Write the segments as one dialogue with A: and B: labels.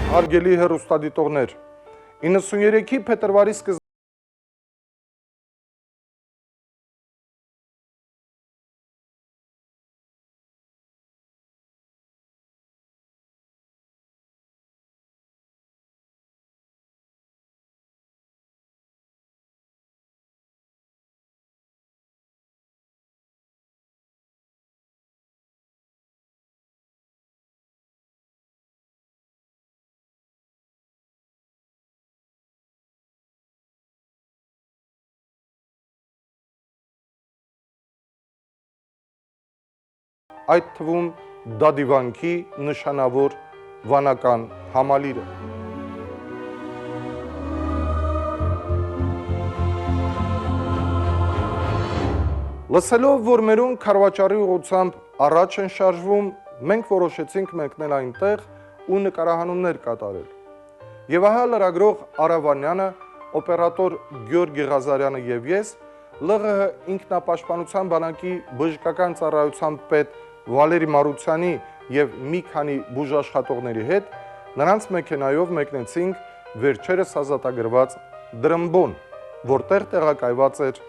A: Հարգելի հեռուստադիտողներ, 93-ի փետրվարի սկզբին այդ թվում դադիվանքի նշանավոր վանական համալիրը։ Լսելով, որ մերուն քարվաճարի ուղղությամբ առաջ են շարժվում, մենք որոշեցինք մեկնել այնտեղ ու նկարահանումներ կատարել։ Եվ ահա լրագրող Արա Վանյանը, օպերատոր Գյորգի Ղազարյանը եւ ես ԼՂՀ ինքնապաշտպանության բանակի բժշկական ծառայության պետ Վալերի Մարությանի եւ մի քանի բուժաշխատողների հետ նրանց մեքենայով մեկնեցինք վերջերս ազատագրված Դրմբոն, որտեղ տեղակայված էր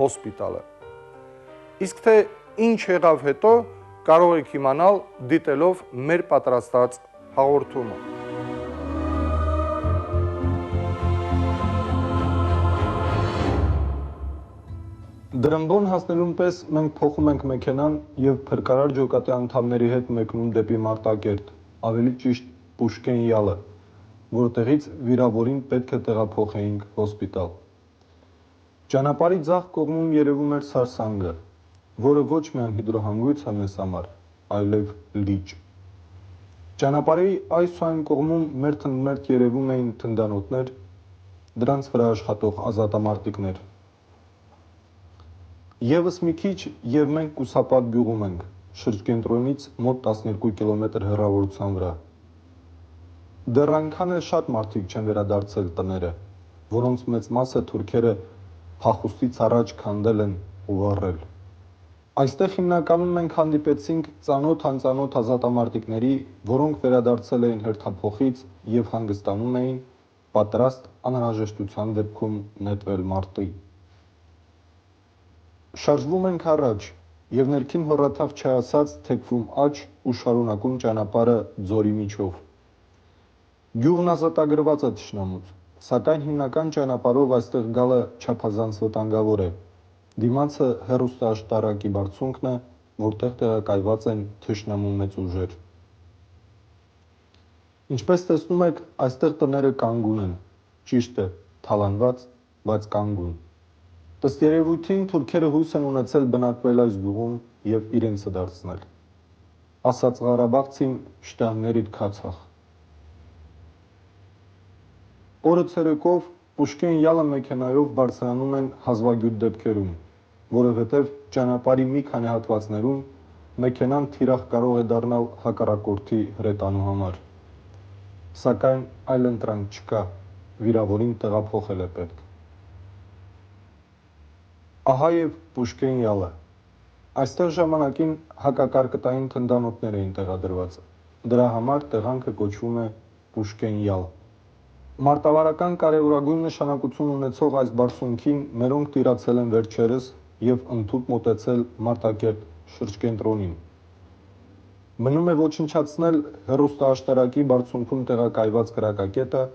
A: հոսպիտալը։ Իսկ թե ինչ եղավ հետո, կարող եք իմանալ դիտելով մեր պատրաստած հաղորդումը։ Դրմբոն հասնելուն պես մենք փոխում ենք մեքենան եւ փրկարար ջոկատի անդամների հետ մեկնում դեպի Մարտակերտ, ավելի ճիշտ Պուշկեն յալը, որտեղից վիրավորին պետք է տեղափոխեինք հոսպիտալ։ Ճանապարհի ձախ կողմում երևում էր Սարսանգը, որը ոչ միայն հիդրոհանգույց է մեզ համար, այլև լիճ։ Ճանապարհի այս ու այն կողմում մերթ երևում էին թնդանոթներ, դրանց վրա աշխատող ազատամարտիկներ։ Եվս մի քիչ եւ մենք Կուսապատ գյուղում ենք, շրջկենտրոնից մոտ 12 կիլոմետր հեռավորության վրա։ Դեռ այնքան էլ շատ մարդիկ չեն վերադարձել տները, որոնց մեծ մասը թուրքերը փախուստից առաջ քանդել են ու վառել։ Այստեղ հիմնականում մենք հանդիպեցինք ծանոթ-անծանոթ ազատամարտիկների, որոնք վերադարձել էին հերթափոխից եւ հանգստանում էին, պատրաստ անհրաժեշտության դեպքում նետվել մարտի։ Շարժվում ենք առաջ եւ ներքին հոռաթավ չհասած թեքվում աջ ու շարունակում ճանապարհը ձորի միջով։ Գյուղն ազատագրված է թշնամուց, սակայն հիմնական ճանապարհով այստեղ գալը չափազանց վտանգավոր է։ Դիմացը հեռուստաաշտարակի բարձունքն է, որտեղ տեղակայված են թշնամու մեծ ուժեր։ Ինչպես տեսնում եք, այստեղ տները կանգուն են, ճիշտ է, թալանված, բայց կանգուն։ Ըստ երևույթին թուրքերը հույս են ունեցել բնակվել այս գյուղում եւ իրենցը դարձնել։ Ասաց Ղարաբաղցին շտանգներիդ քացախ։ Օրը ցերեկով Պուշկեն յալը մեքենայով բարձրանում են հազվագյուտ դեպքերում, որովհետև ճանապարհի մի քանի հատվածներում մեքենան թիրախ կարող է դառնալ հակառակորդի հրետանու համար։ Սակայն այլընտրանք չկա, վիրավորին տեղափոխել է պետք։ Ահա եւ Պուշկեն յալը։ Այստեղ ժամանակին հակակարկտային թնդանոթներ էին տեղադրված։ Դրա համար տեղանքը կոչվում է Պուշկեն յալ։ Մարտավարական կարևորագույն նշանակություն ունեցող այս բարձունքին մերոնք տիրացել են վերջերս եւ ընդհուպ մոտեցել Մարտակերտ շրջկենտրոնին։ Մնում է ոչնչացնել հեռուստաաշտարակի բարձունքում տեղակայված կրակակետը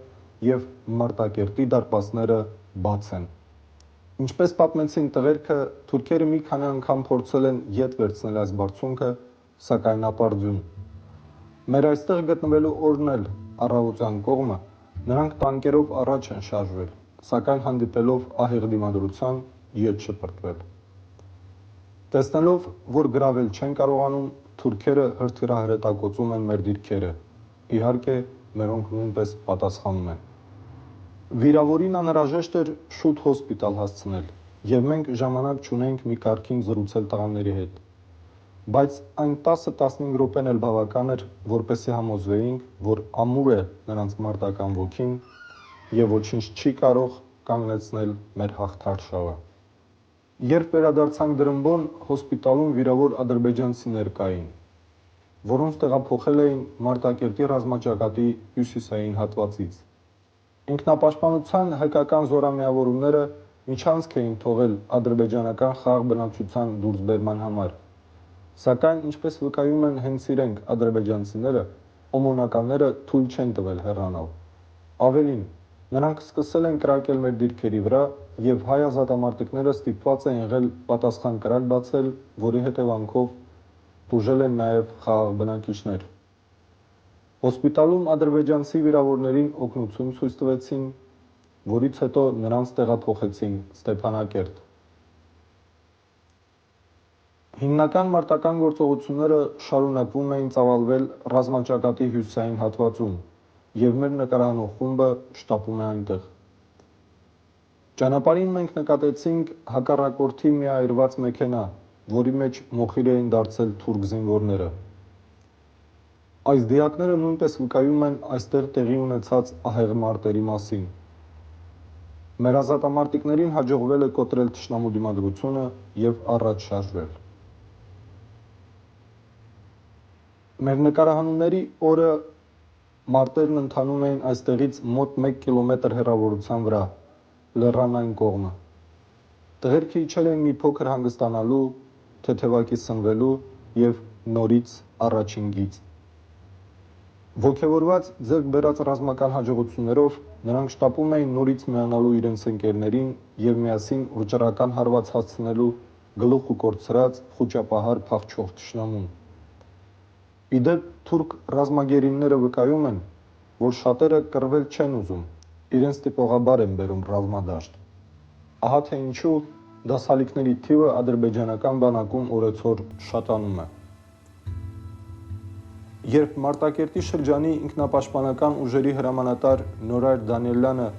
A: եւ Մարտակերտի դարպասները բաց են։ Ինչպես պատմեցին տղերքը, թուրքերը մի քանի անգամ փորձել են ետ վերցնել այս բարձունքը, սակայն ապարդյուն։ Մեր այստեղ գտնվելու օրն էլ առավոտյան կողմը նրանք տանկերով առաջ են շարժվել, սակայն հանդիպելով ահեղ դիմադրության ետ շպրտվել։ Տեսնելով, որ գրավել չեն կարողանում, թուրքերը հրթիռահրետակոծում են մեր դիրքերը։ Իհարկե, մերոնք նույնպես պատասխանում են։ Վիրավորին անհրաժեշտ էր շուտ հոսպիտալ հասցնել, եւ մենք ժամանակ չունենք մի կարգին զրուցել տղաների հետ։ Բայց այն 10-15 րոպեն էլ բավական էր, որպեսզի համոզվեինք, որ ամուր է նրանց մարտական ոգին եւ ոչինչ չի կարող կանգնեցնել մեր հաղթարշավը։ Երբ վերադարձանք Դրմբոն, հոսպիտալում վիրավոր ադրբեջանցիներ կային, որոնց տեղափոխել էին Մարտակերտի ռազմաճակատի հյուսիսային հատվածից։ Ինքնապաշտպանության հայկական զորամիավորումները միջանցք էին թողել ադրբեջանական խաղաղ բնակչության դուրսբերման համար, սակայն, ինչպես վկայում են հենց իրենք ադրբեջանցիները, օմոնականները թույլ չեն տվել հեռանալ։ Ավելին, նրանք սկսել են կրակել մեր դիրքերի վրա եւ հայ ազատամարտիկները ստիպված են եղել պատասխան կրակ բացել, որի հետևանքով տուժել են նաեւ խաղաղ բնակիչներ։ Հոսպիտալում ադրբեջանցի վիրավորներին օգնություն ցույց տվեցին, որից հետո նրանց տեղափոխեցին Ստեփանակերտ։ Հիմնական մարտական գործողությունները շարունակվում էին ծավալվել ռազմաճակատի հյուսիսային հատվածում, եւ մեր նկարահանող խումբը շտապում է այնտեղ։ Ճանապարհին մենք նկատեցինք հակառակորդի մի այրված մեքենա, որի մեջ մոխիր էին դարձել թուրք զինվորները։ Այս դիակները նույնպես վկայում են այստեղ տեղի ունեցած ահեղ մարտերի մասին։ Մեր ազատամարտիկներին հաջողվել է կոտրել թշնամու դիմադրությունը եւ առաջ շարժվել։ Մեր նկարահանումների օրը մարտերն ընթանում էին այստեղից մոտ 1 կիլոմետր հեռավորության վրա, լեռան այն կողմը։ Տղերքը իջել էին մի փոքր հանգստանալու, թեթևակի սնվելու եւ նորից առաջին գիծ։ Ոգևորված ձեռք բերած ռազմական հաջողություններով նրանք շտապում էին նորից միանալու իրենց ընկերներին եւ միասին վճռական հարված հասցնելու գլուխ ու կորցրած խոճապահար փախչող թշնամուն։ Իդեպ թուրք ռազմագերիները վկայում են, որ շատերը կռվել չեն ուզում, իրենց տիպողաբար են բերում ռազմադաշտ։ Ահա թե ինչու դասալիքների թիվը ադրբեջանական բանակում օրեցօր շատանում է։ Երբ Մարտակերտի շրջանի ինքնապաշտպանական ուժերի հրամանատար Նորայր Դանիելյանը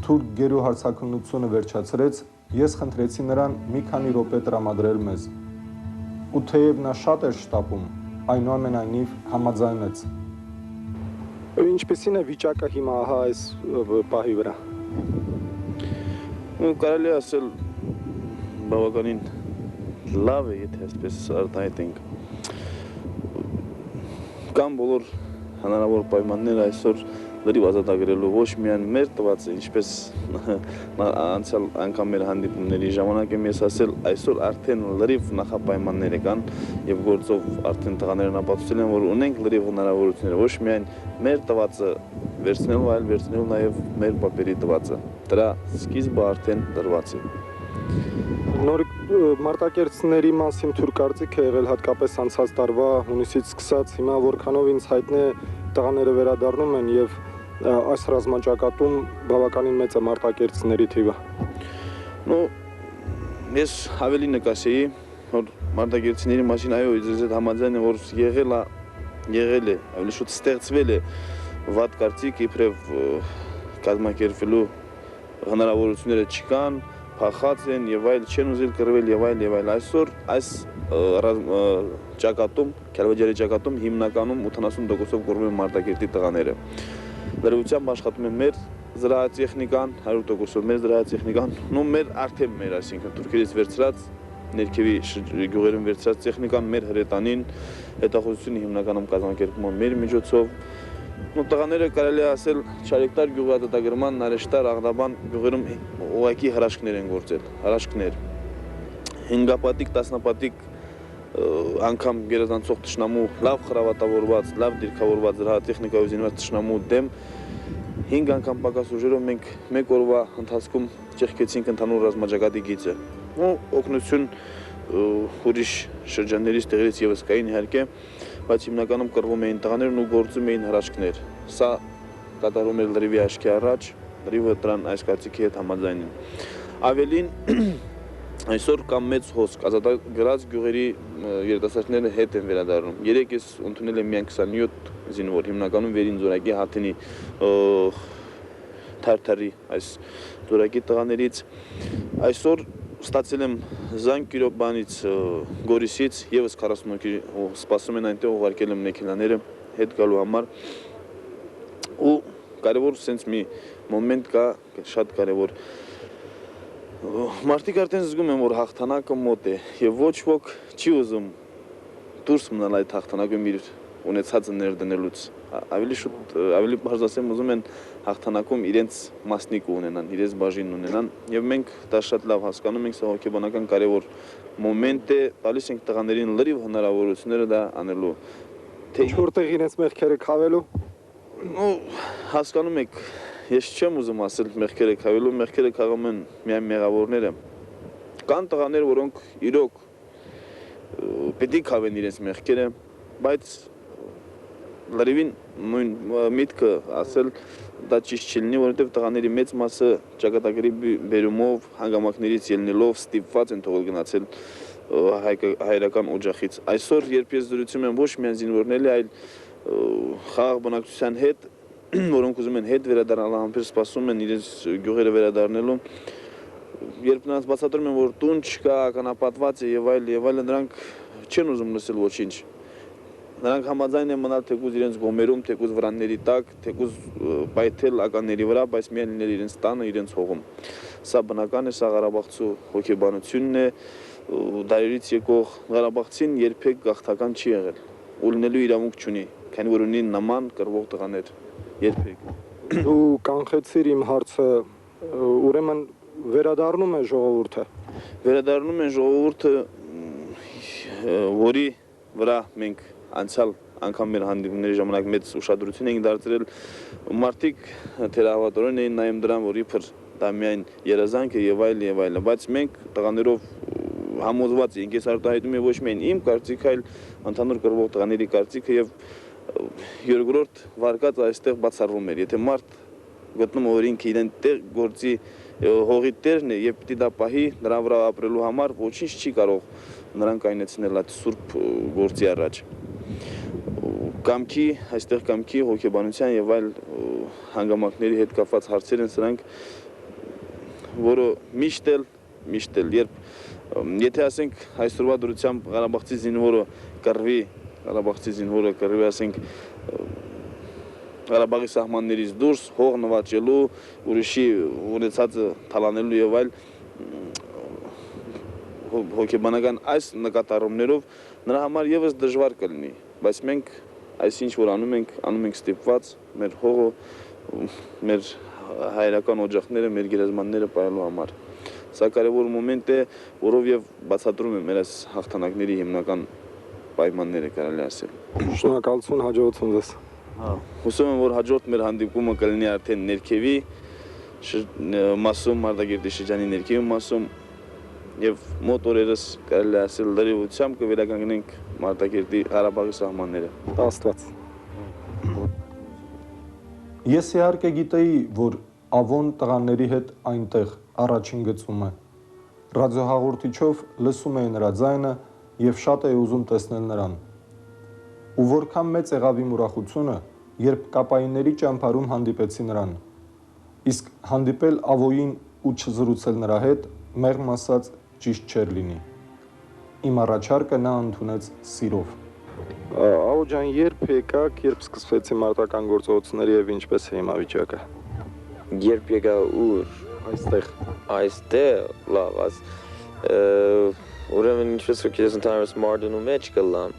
A: թուրք գերու հարցաքննությունը վերջացրեց, ես խնդրեցի նրան մի քանի րոպե տրամադրել մեզ։ Ու թեև նա շատ էր շտապում, այնուամենայնիվ համաձայնեց։ Ինչպիսին է վիճակը հիմա ահա այս պահի վրա։
B: Կարելի ասել բավականին լավ է, եթե այսպես արտահայտենք։ Կան բոլոր հնարավոր պայմանները այսօր լրիվ ազատագրելու ոչ միայն մեր տվածը, ինչպես անցյալ անգամ մեր հանդիպումների ժամանակ եմ ես ասել, այսօր արդեն լրիվ նախապայմաններ կան եւ գործով արդեն տղաներն ապացուցել են, որ ունենք լրիվ հնարավորություններ, ոչ միայն մեր տվածը վերցնելու, այլ վերցնելու նաեւ մեր պապերի տվածը։ Դրա սկիզբը արդեն դրված է։
A: Նոր մարտակերտցիների մասին թուրք կարծիք է եղել հատկապես անցած տարվա հունիսից սկսած, հիմա որքանով ինձ հայտնի է տղաները վերադառնում են եւ այս ռազմաճակատում բավականին մեծ է մարտակերտցիների թիվը։
B: Ես ավելի նկատեի, որ մարտակերտցիների մասին այո, ես այդ համաձայն եմ, որ եղել է, ավելի շուտ ստեղծվել է վատ կարծիք, իբրև կազմակերպելու հնարավորությունները չկան, փախած են եւ այլ, չեն ուզել կռվել եւ այլ։ Այսօր այս ճակատում, Քյալվաջարի ճակատում հիմնականում 80%-ով կռվում են Մարտակերտի տղաները։ Լրիվությամբ աշխատում են մեր զրահատեխնիկան, 100%-ով մեր զրահատեխնիկան, մեր արդեն մեր, այսինքն թուրքերից վերցրած, ներքևի գյուղերում վերցրած տեխնիկան, մեր հրետանին, հետախուզությունը հիմնականում կազմակերպվում է մեր միջոցով։ Տղաները կարելի ասել Չարեկտար գյուղի արտադրման, Նարեշտար, Աղդաբան գյուղերում ուղղակի հրաշքներ են գործել, հրաշքներ։ 5-պատիկ, 10-պատիկ անգամ գերազանցող թշնամու լավ խրավատավորված, լավ դիրքավորված զրահատեխնիկայով զինված թշնամու դեմ 5 անգամ պակաս ուժերով մենք մեկ օրվա ընթացքում ճեղքեցինք ընդհանուր ռազմաճակատի գիծը։ Օգնություն ուրիշ շրջաններից տեղերից եւս կային իհարկե, բայց հիմնականում կռվում էին տղաներն ու գործում էին հրաշքներ։ Սա կատարում էր լրիվի աչքի առաջ, լրիվը դրան այս կարծիքի հետ համաձայն են։ Ավելին Այսօր կամ մեծ հոսք ազատագրած գյուղերի երիտասարդները հետ են վերադառնում։ Երեք ես ընդունել եմ միայն 27 զինվոր, հիմնականում Վերին Զորակի Հաթինի Թարթարի այս զորակի տղաներից։ Այսօր ստացել եմ զանգ Կիրոբանից, Գորիսից եւս 40 հոգի սպասում են այնտեղ, ուղարկել եմ մեքենաները հետ գալու համար։ Ու կարևոր sense մի մոմենտ կա, շատ կարևոր։ Մարդիկ արդեն զգում են, որ հաղթանակը մոտ է եւ ոչ ոք չի ուզում դուրս մնալ այդ հաղթանակում իր ունեցածը ներդնելուց։ Ավելի բարձր ասեմ, ուզում են հաղթանակում իրենց մասնիկը ունենան, իրենց բաժինն ունենան եւ մենք դա շատ լավ հասկանում ենք, սա հոգեբանական կարևոր մոմենտ է, տալիս ենք տղաներին լրիվ հնարավորությունները դա անելու։
A: Թե որտեղ իրենց մեղքերը քավելու։
B: Հասկանում եք, ես չեմ ուզում ասել մեղքերը քավելու, մեղքերը քաղում են միայն մեղավորները։ Կան տղաներ, որոնք իրոք պետք է քավեն իրենց մեղքերը, բայց լրիվին նույն միտքը ասել դա ճիշտ չի լինի, որովհետև տղաների մեծ մասը ճակատագրի բերումով, հանգամանքներից ելնելով ստիպված են թողել գնացել հայրական օջախից։ Այսօր, երբ ես զրուցում եմ ոչ միայն զինվորների, այլ խաղաղ բնակչության հետ, որոնք ուզում են հետ վերադառնալ, համբեր սպասում են իրենց գյուղերը վերադառնալու, երբ նրանց բացատրում են, որ տուն չկա, ականապատված է եւ այլ, նրանք չեն ուզում լսել ոչինչ։ Նրանք համաձայն են մնալ թեկուզ իրենց գոմերում, թեկուզ վրանների տակ, թեկուզ պայթել ականների վրա, բայց միայն լինել իրենց տանը, իրենց հողում։ Սա բնական է, սա Ղարաբաղցու հոգեբանությունն է, դարերից եկող Ղարաբաղցին երբեք գաղթական չի եղել, ու լինելու իրավունք չունի, քանի որ ունի նման կռվող տղաներ, երբեք։
A: Դու կանխեցիր իմ հարցը, ուրեմն վերադառնում է ժողովուրդը։
B: Վերադառնում են ժողովուրդը, որի վրա մենք անցյալ անգամ մեր հանդիպումների ժամանակ մեծ ուշադրություն ենք դարձրել, մարդիկ թերահավատորեն էին նայում դրան, որ իբր դա միայն երազանք է եւ այլ, բայց մենք տղաներով համոզված ենք, ես արտահայտում եմ ոչ միայն իմ կարծիքը, այլ ընդհանուր կռվող տղաների կարծիքը եւ երկրորդ վարկած այստեղ բացառվում էր, եթե մարդ գտնում որ ինքը իրեն տեղ գործի հողի տերն է եւ պիտի դա պահի նրա վրա ապրելու համար ոչինչ չի կարող նրան կայնեցնել այդ սուրբ գործի առաջ։ Կամքի, այստեղ կամքի, հոգեբանության եւ այլ հանգամանքների հետ կապված հարցեր են սրանք, որը միշտ էլ, եթե ասենք այսօրվա դրությամբ Ղարաբաղցի զինվորը կռվի, ասենք Ղարաբաղի սահմաններից դուրս հող նվաճելու, ուրիշի ունեցածը թալանելու եւ այլ հոգեբանական այս նկատառումներով նրա համար եւս դժվար կլինի, բայց մենք այսինչ որ անում ենք ստիպված մեր հողը, մեր հայրական օջախները, մեր գերեզմանները պահելու համար։ Սա կարևոր մոմենտ է, որով եւ բացատրում է մեր այս հաղթանակների հիմնական պայմանները, կարելի ասել։
A: Շնորհակալություն, հաջողություն ձեզ։
B: Հուսում եմ, որ հաջորդ մեր հանդիպումը կլինի արդեն ներքևի մասում, Մարտակերտի շրջանի ներքևի մասում եւ մոտ օրերս կարելի ասել լրիվությամբ կվերականգնենք Մարտակերտի Ղարաբաղի սահմանները։
A: Աստված։ Ես իհարկե գիտեի, որ Ավոն տղաների հետ այնտեղ առաջին գծում է։ Ռադիոհաղորդիչով լսում էի նրա ձայնը եւ շատ էի ուզում տեսնել նրան։ Ու որքան մեծ եղավ իմ ուրախությունը, երբ կապայինների ճամփարում հանդիպեցի նրան։ Իսկ հանդիպել Ավոյին ու չզրուցել նրա հետ, մեղմ ասած, ճիշտ չէր լինի։ Իմ առաջարկը նա ընդունեց սիրով։ Ավո ջան, երբ եկաք, երբ սկսվեցի մարտական գործողությունները եւ ինչպես է հիմա վիճակը։
C: Երբ եկա ուր այստեղ լավ, ուրեմն ինչպես որ քեզ ընդհանրապես Մարտունու մեջ կլամ,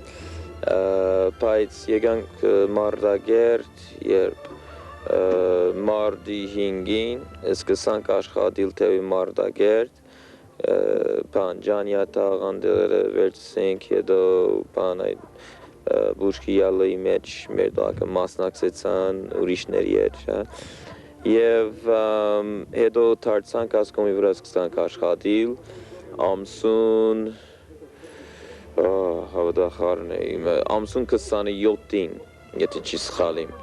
C: բայց եկանք Մարտակերտ, երբ Մարտի 5-ին սկսանք աշխատել թեւի Մարտակերտ, Ջանյատաղ անդերը վերցրեցինք, հետո այդ բուժքի յալի մեջ մեր դակը մասնակցեցան ուրիշների հետ, եւ հետո դարձանք ասկոմի վրա սկսանք աշխատել, ամսուն հավատախարն է, ամսուն 27-ին, եթե չի սխալ եմ,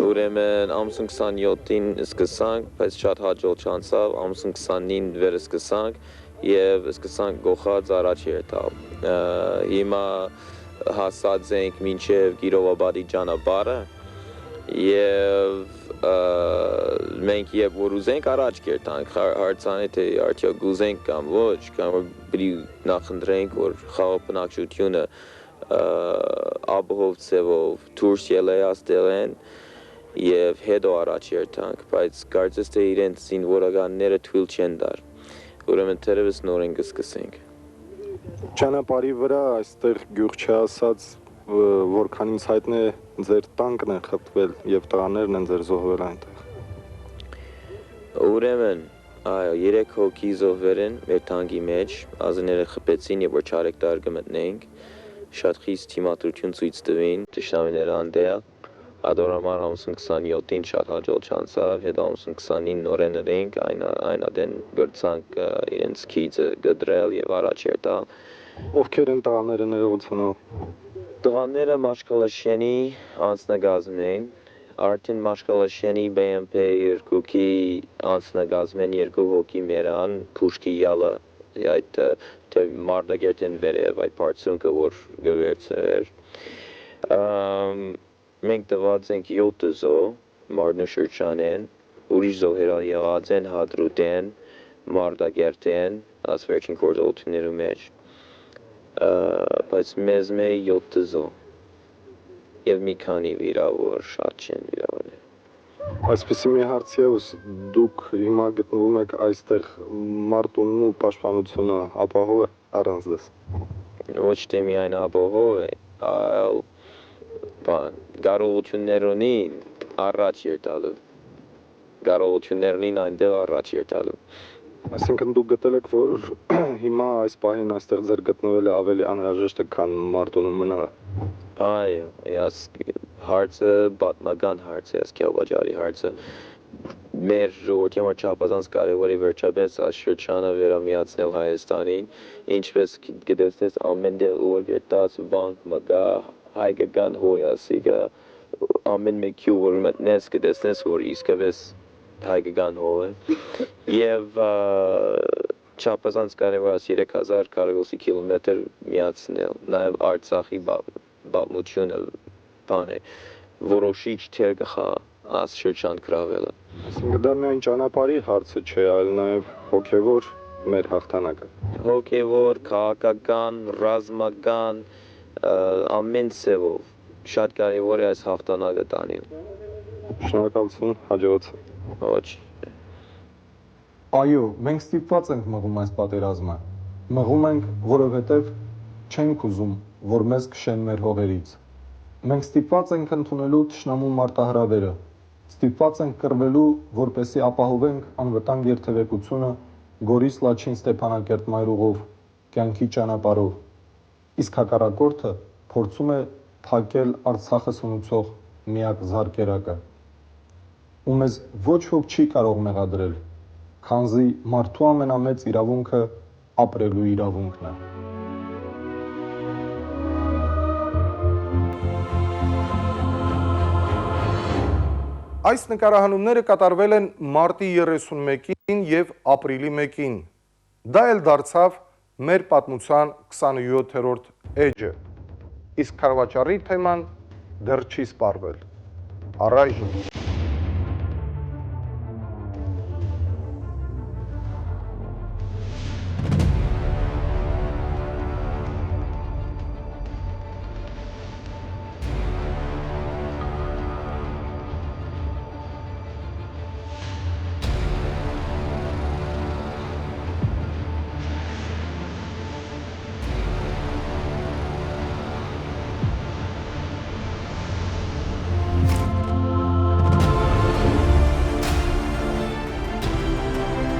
C: ուրեմն ամսուն 27-ին սկսանք, բայց շատ հաջող չանցավ, ամսուն 29-ին վերը սկսանք, եւ սկսանք գողած առաջ երթալ։ Հիմա հասած ենք մինչեւ Կիրովաբադի ճանապարհը եւ մենք երբ որ ուզենք առաջ կերտանք, հարցանը թե արդյոք ուզենք կամ ոչ, կամ որ պիտի նախընտրենք, որ խաղապնակչությունը ապահով ձևով դուրս ելայացնել են եւ հետո առաջ երթանք, բայց կարծես թե իրենց զինվորականները թույլ չեն տար։ Ուրեմն թերևս նորեն կսկսենք։
A: Ճանապարհի վրա այստեղ գյուղ չասած որքան ինձ հայտնի է ձեր տանկն է խփվել եւ տղաներն են ձեր զոհվել այնտեղ։
C: Ուրեմն, այո, 3 հոգի զոհվել են մեր տանկի մեջ, ազնները խփեցին եւ որ չարեկտար կմտնենք, շատ խիստ թիմադրություն ցույց տվին ճշտամիները անդեղ։ Ադորամար ամսուն 27-ին շատ հաջող չանցավ, հետո ամսուն 29-ին նորեն ըրենք, այն ադեն գրցանք իրենց քիծը գդրել եւ առաջ երթալ։
A: Ովքեր են տղաները ներողությունը։
C: Տղաները Մաշկալաշյանի անձնագազմն են, արդեն Մաշկալաշյանի BMP 2-ի անձնագազմն 2 հոգի մերան, Փուշկի յալը, այդ թե մարտակերտեն վերև այդ բարձունքը որ գվերցեր։ Մենք տված ենք 7 զոհ Մարտնուշրջանեն, ուրիշ զոհեր եղած են Հադրութեն, Մարտակերտեն, այս վերջին գործողություններու մեջ, բայց մեզ մեր 7 զոհ եւ մի քանի վիրավոր, շատ չեն վիրավորներ։
A: Այսպեսի մի հարց եւս, դուք հիմա գտնվում եք այստեղ, մարտունն ու պաշտպանությունը ապահով է առանց դες։
C: Ոչ թե միայն ապահով է, այլ կարողություններ ունի առաջ երթալու, կարողություններն այնտեղ առաջ երթալու։
A: Այսինքն դուք գտել եք, որ հիմա այս պահին այստեղ ձեր գտնվելը ավելի անհրաժեշտ է, քան մարտունում մնալը։
C: Այո, այս հարցը պատմական հարց է, այս քյավաճարի հարցը։ Մեր ժողովրդի համար չափազանց կարևոր է վերջապես այս շրջանը վերամիացնել Հայաստանին, ինչպես գտեսնես ամեն տեղ որ գտած բանկ մգա հայկական հոյասիկը ամեն մեկի որ մտնես կտեսնես որ իսկապես հայկական հոյ է եւ չափազանց կարևոր է 3000 քառակուսի կիլոմետր միացնել նաեւ Արցախի բազմությունը բան է որոշիչ թեր կխա այս շրջան գրավելը։
A: Այսինքն դա միայն ճանապարհի հարցը չէ, այլ նաեւ հոգեվոր մեր հաղթանակը։
C: Հոգեվոր, քաղաքական, ռազմական ամեն ցևով շատ կարևոր է այս հաղթանակը տանել։
A: Շնորհակալություն, հաջողություն։
C: Ոչ։
A: Այո, մենք ստիպված ենք մղում այս պատերազմը։ Մղում ենք, որովհետև չենք ուզում, որ մեզ քշեն մեր հողերից։ Մենք ստիպված ենք ընդունելու թշնամու մարտահրավերը։ Ստիպված ենք կռվելու, որպեսզի ապահովենք անվտանգ երթևեկությունը Գորիս Լաչին Ստեփանակերտ մայրուղով, կյանքի ճանապարհով։ Իսկ հակառակորդը փորձում է փակել Արցախը սնուցող միակ զարկերակը։ Ու մեզ ոչ ոք չի կարող մեղադրել, քանզի մարդու ամենամեծ իրավունքը ապրելու իրավունքն է։ Այս նկարահանումները կատարվել են մարտի 31-ին եւ ապրիլի 1-ին։ Դա էլ դարձավ մեր պատմության 27-րդ էջը։ Իսկ քարվաճառի թեման դեռ չի սպառվել։ Առայժմ